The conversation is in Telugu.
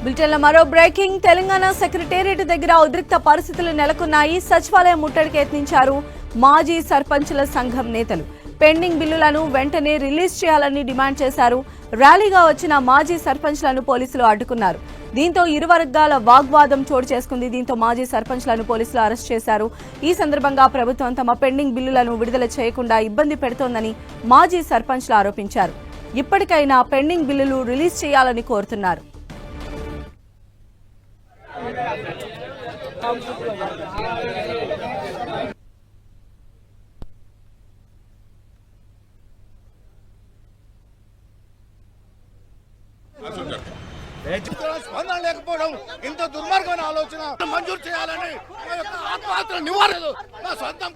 బ్రిటన్లో మరో బ్రేకింగ్. తెలంగాణ సెక్రటేరియట్ దగ్గర ఉద్రిక్త పరిస్థితులు నెలకొన్నాయి. సచివాలయం ముట్టడికి యత్నించారు మాజీ సర్పంచుల సంఘం నేతలు. పెండింగ్ బిల్లులను వెంటనే రిలీజ్ చేయాలని డిమాండ్ చేశారు. ర్యాలీగా వచ్చిన మాజీ సర్పంచ్లను పోలీసులు అడ్డుకున్నారు. దీంతో ఇరు వర్గాల వాగ్వాదం చోటు చేసుకుంది. దీంతో మాజీ సర్పంచ్లను పోలీసులు అరెస్ట్ చేశారు. ఈ సందర్భంగా ప్రభుత్వం తమ పెండింగ్ బిల్లులను విడుదల చేయకుండా ఇబ్బంది పెడుతోందని మాజీ సర్పంచ్లు ఆరోపించారు. ఇప్పటికైనా పెండింగ్ బిల్లులు రిలీజ్ చేయాలని కోరుతున్నారు. స్పందన లేకపోవడం ఇంత దుర్మార్గమైన ఆలోచన మంజూరు చేయాలని ఆత్మహత్య నివారణ సొంతం